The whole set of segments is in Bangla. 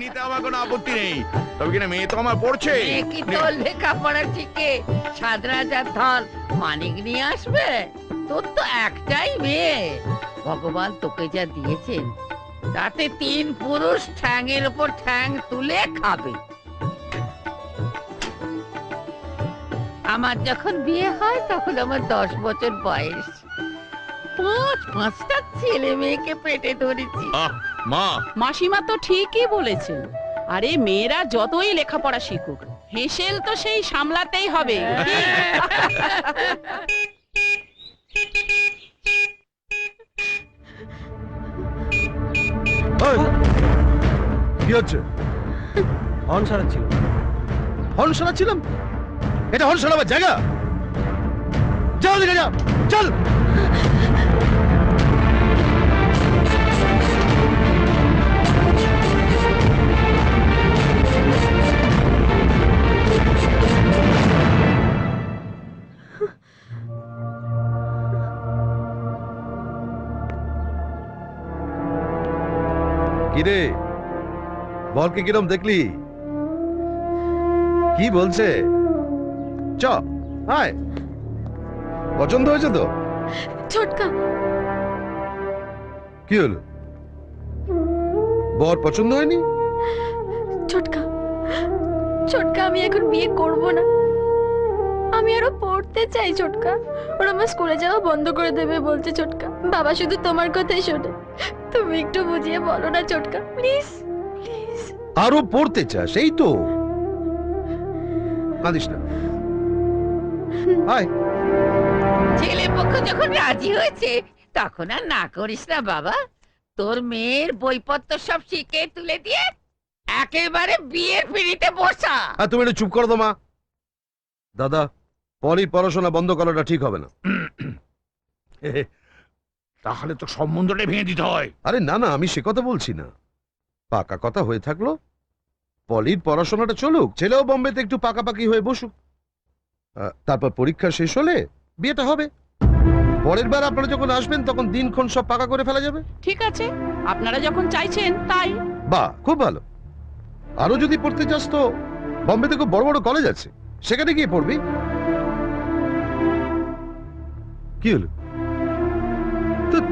বিয়েতে আমার কোনো আপত্তি নেই, তবে কিনা মেয়ে তো আমার পড়ছে। কি তোর লেখাপড়া শিখে ৭,০০০ ধন মানিক নিয়ে আসবে? তোর তো একটাই মেয়ে, ভগবান তোকে যা দিয়েছেন তাতে ৩ পুরুষ ঠ্যাঙের উপর ঠ্যাং তুলে খাবে। আমার যখন বিয়ে হয় তখন আমার ১০ বছর বয়স, ৫টা ছেলে মেয়েকে পেটে ধরেছি। মা, মাসিমা তো ঠিকই বলেছেন। আরে মেয়েরা যতই লেখাপড়া শিখুক, হেসেল তো সেই সামলাতেই হবে। কি হচ্ছে? হর্ন সারাচ্ছিল। হর্ন সারাচ্ছিলাম? এটা হর্ন সারাবার জায়গা? যাও দিকে যাও, চল। কিরে, বলকে কিরম দেখলি? কি বলছে? চ আয়, পছন্দ হয়েছে তো? ছোটকা, কি হলো, বর পছন্দ হয়নি? ছোটকা, ছোটকা, আমি এখন বিয়ে করব না। আমি আরো পড়তে চাই ছোটকা। ওরা আমার স্কুলে যাওয়া বন্ধ করে দেবে বলছে ছোটকা। বাবা শুধু তোমার কথাই শোনে। তুমি একটু বুঝিয়ে বলো না ছোটকা, প্লিজ প্লিজ। আরো পড়তে চাস? এই তো, কাঁদিস না, আয়। ছেলে পক্ষ যখন রাজি হয়েছে তখন আর না করিস না বাবা। তোর মেয়ের বইপত্র সব শিখে তুলে দিয়ে একেবারে বিয়ের পিঁড়িতে বসা। আর তুমি একটু চুপ করো তো মা। দাদা, পলির পড়াশোনা বন্ধ করাটা ঠিক হবে না। তাহলে তো সম্বন্ধটা ভেঙে দিতে হয়। আরে না না, আমি সে কথা বলছি না। পাকা কথা হয়ে থাকলো, পলির পড়াশোনাটা চলুক, ছেলেও বোম্বেতে একটু পাকাপাকি হয়ে বসুক, তারপর পরীক্ষা শেষ হলে বিয়েটা হবে। পরের বার আপনারা যখন আসবেন তখন দিনক্ষণ সব পাকা করে ফেলা যাবে। ঠিক আছে, আপনারা যখন চাইছেন তাই। বাহ, খুব ভালো। আরো যদি পড়তে চাস তো বোম্বেতে খুব বড় বড় কলেজ আছে, সেখানে গিয়ে পড়বি। কি হলো? ধ্যাৎ।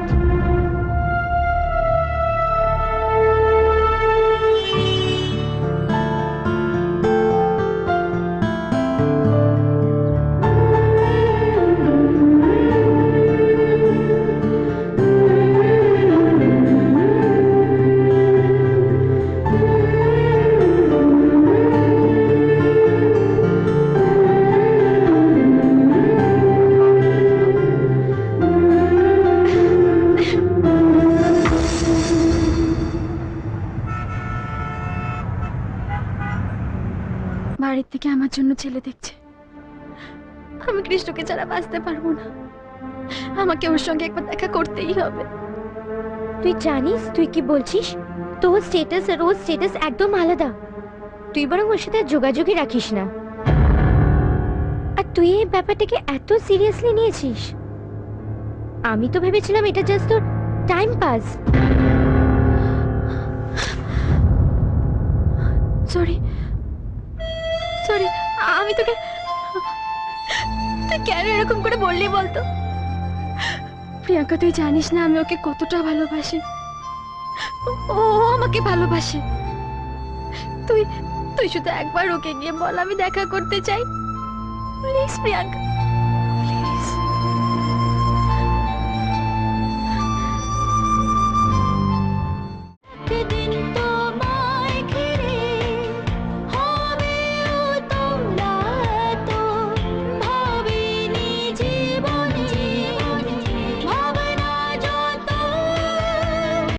বাড়ির থেকে আমার জন্য ছেলে দেখছে। আমি কৃষ্ণকে ছাড়া বাঁচতে পারবো না। আমাকে ওর সঙ্গে একবার দেখা করতেই হবে। তুই জানিস তুই কি বলছিস? তোর স্ট্যাটাস আর ওর স্ট্যাটাস একদম আলাদা। তুই বরং ওর সাথে যোগাযোগই রাখিস না। আর তুই এই ব্যাপারটাকে এত সিরিয়াসলি নিয়েছিস? আমি তো ভেবেছিলাম এটা জাস্ট তোর টাইম পাস। সরি সরি, আমি তোকে, তুই কেন এরকম করে বললি বলতো? প্রিয়াঙ্কা, তুই জানিস না আমি ওকে কতটা ভালোবাসি। ও আমাকে ভালোবাসে। তুই তুই শুধু একবার ওকে গিয়ে বল আমি দেখা করতে চাই, প্লিজ প্রিয়াঙ্কা।